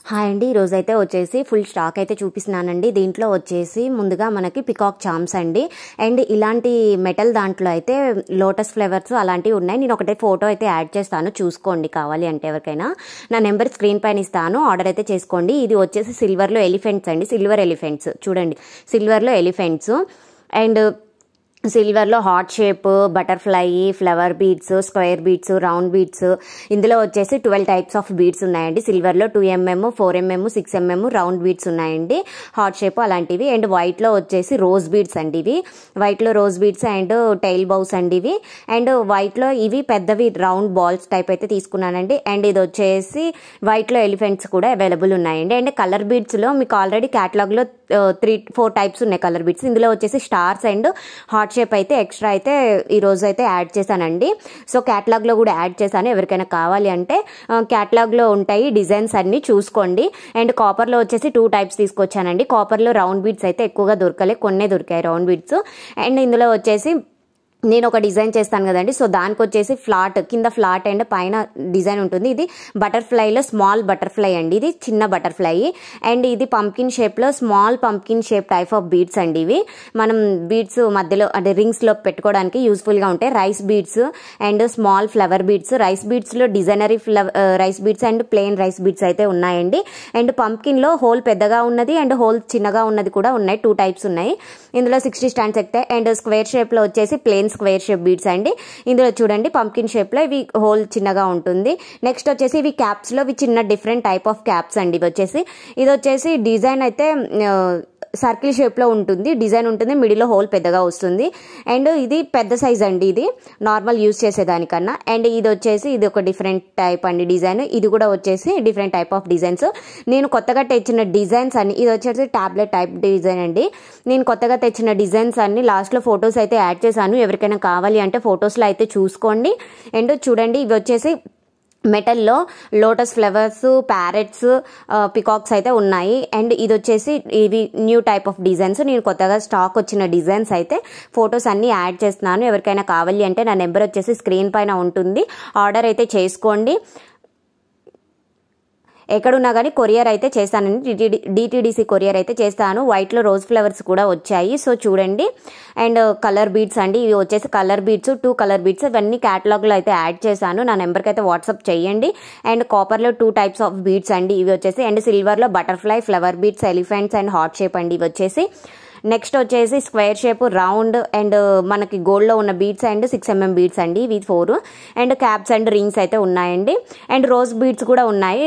Hi అండి, ఈరోజైతే వచ్చేసి ఫుల్ స్టాక్ అయితే చూపిస్తున్నానండి. దీంట్లో వచ్చేసి ముందుగా మనకి పికాక్ చామ్స్ అండి. అండ్ ఇలాంటి మెటల్ దాంట్లో అయితే లోటస్ ఫ్లేవర్స్ అలాంటివి ఉన్నాయి. నేను ఒకటే ఫోటో అయితే యాడ్ చేస్తాను, చూసుకోండి కావాలి అంటే. ఎవరికైనా నా నెంబర్ స్క్రీన్ పైన ఇస్తాను, ఆర్డర్ అయితే చేసుకోండి. ఇది వచ్చేసి సిల్వర్లో ఎలిఫెంట్స్ అండి, సిల్వర్ ఎలిఫెంట్స్ చూడండి, సిల్వర్లో ఎలిఫెంట్స్. అండ్ సిల్వర్లో heart shape, butterfly, flower beads, square beads, round beads. ఇందులో వచ్చేసి 12 టైప్స్ ఆఫ్ బీడ్స్ ఉన్నాయండి. సిల్వర్లో 2mm, 4mm, 6mm round beads ఉన్నాయండి, హార్ట్ షేప్ అలాంటివి. అండ్ వైట్లో వచ్చేసి రోజ్ బీడ్స్ అండి, ఇవి వైట్లో rose beads and tile bows అండి ఇవి. అండ్ వైట్లో ఇవి పెద్దవి రౌండ్ బాల్స్ టైప్ అయితే తీసుకున్నానండి. అండ్ ఇది వచ్చేసి వైట్లో ఎలిఫెంట్స్ కూడా అవైలబుల్ ఉన్నాయండి. అండ్ కలర్ బీడ్స్లో మీకు ఆల్రెడీ క్యాటలాగ్లో 3-4 టైప్స్ ఉన్నాయి కలర్ బీడ్స్. ఇందులో వచ్చేసి స్టార్స్ అండ్ హార్ట్ షేప్ అయితే ఎక్స్ట్రా అయితే ఈ రోజు అయితే యాడ్ చేశానండి. సో క్యాటలాగ్లో కూడా యాడ్ చేశాను, ఎవరికైనా కావాలి అంటే క్యాటలాగ్లో ఉంటాయి డిజైన్స్ అన్ని చూసుకోండి. అండ్ కాపర్లో వచ్చేసి 2 టైప్స్ తీసుకొచ్చానండి. కాపర్లో రౌండ్ బీడ్స్ అయితే ఎక్కువగా దొరకలే, కొన్నే దొరికాయి రౌండ్ బీడ్స్. అండ్ ఇందులో వచ్చేసి నేను ఒక డిజైన్ చేస్తాను కదండి, సో దానికి వచ్చేసి ఫ్లాట్ కింద ఫ్లాట్ అండ్ పైన డిజైన్ ఉంటుంది. ఇది బటర్ఫ్లైలో స్మాల్ బటర్ఫ్లై అండి, ఇది చిన్న బటర్ఫ్లై. అండ్ ఇది పంకిన్ షేప్లో small pumpkin shape type of beads అండి. ఇవి మనం బీడ్స్ మధ్యలో అంటే రింగ్స్లో పెట్టుకోవడానికి యూస్ఫుల్గా ఉంటాయి. Rice beads and small flower beads. Rice బీడ్స్లో డిజైనరీ rice beads and plain rice beads అయితే ఉన్నాయండి. అండ్ పంకిన్లో హోల్ పెద్దగా ఉన్నది అండ్ హోల్ చిన్నగా ఉన్నది కూడా ఉన్నాయి, 2 టైప్స్ ఉన్నాయి. ఇందులో 60 స్టాండ్స్ ఎక్కుతాయి. అండ్ స్క్వేర్ షేప్లో వచ్చేసి ప్లెయిన్ స్క్వేర్ షేప్ బీడ్స్ అండి. ఇందులో చూడండి పంకిన్ షేప్ లో ఇవి హోల్ చిన్నగా ఉంటుంది. నెక్స్ట్ వచ్చేసి ఇవి క్యాప్స్ లో ఇవి చిన్న డిఫరెంట్ టైప్ ఆఫ్ క్యాప్స్ అండి. ఇది వచ్చేసి డిజైన్ అయితే సర్కిల్ షేప్ లో ఉంటుంది, డిజైన్ ఉంటుంది, మిడిల్ లో హోల్ పెద్దగా వస్తుంది. అండ్ ఇది పెద్ద సైజ్ అండి, ఇది నార్మల్ యూజ్ చేసేదానికన్నా. అండ్ ఇది వచ్చేసి ఇది ఒక డిఫరెంట్ టైప్ అండి డిజైన్. ఇది కూడా వచ్చేసి డిఫరెంట్ టైప్ ఆఫ్ డిజైన్స్. నేను కొత్తగా తెచ్చిన డిజైన్స్ అన్ని, ఇది వచ్చేసి టాబ్లెట్ టైప్ డిజైన్ అండి. నేను కొత్తగా తెచ్చిన డిజైన్స్ అన్ని లాస్ట్ లో ఫొటోస్ అయితే యాడ్ చేశాను, ఎవరికైనా కావాలి అంటే ఫొటోస్ లో అయితే చూసుకోండి. అండ్ చూడండి ఇవి వచ్చేసి మెటల్లో లోటస్ ఫ్లవర్స్, ప్యారెట్స్, పికాక్స్ అయితే ఉన్నాయి. అండ్ ఇది వచ్చేసి ఇవి న్యూ టైప్ ఆఫ్ డిజైన్స్. నేను కొత్తగా స్టాక్ వచ్చిన డిజైన్స్ అయితే ఫొటోస్ అన్ని యాడ్ చేస్తున్నాను, ఎవరికైనా కావాలి అంటే నా నెంబర్ వచ్చేసి స్క్రీన్ పైన ఉంటుంది, ఆర్డర్ అయితే చేసుకోండి. ఎక్కడున్నా కానీ కొరియర్ అయితే చేస్తానండి, డిటిడిసి కొరియర్ అయితే చేస్తాను. వైట్లో రోజ్ ఫ్లవర్స్ కూడా వచ్చాయి, సో చూడండి. అండ్ కలర్ బీడ్స్ అండి, ఇవి వచ్చేసి కలర్ బీడ్స్, 2 కలర్ బీడ్స్, ఇవన్నీ క్యాటలాగ్లో అయితే యాడ్ చేశాను. నా నెంబర్కి అయితే వాట్సాప్ చేయండి. అండ్ కాపర్లో 2 టైప్స్ ఆఫ్ బీడ్స్ అండి ఇవి వచ్చేసి. అండ్ సిల్వర్లో butterfly, flower beads, elephants and heart shape అండి ఇవి వచ్చేసి. నెక్స్ట్ వచ్చేసి స్క్వేర్ షేప్, రౌండ్ అండ్ మనకి గోల్డ్లో ఉన్న బీడ్స్ అండ్ 6mm బీడ్స్ అండి ఇవి 4. అండ్ క్యాప్స్ అండ్ రింగ్స్ అయితే ఉన్నాయండి. అండ్ రోజ్ బీడ్స్ కూడా ఉన్నాయి.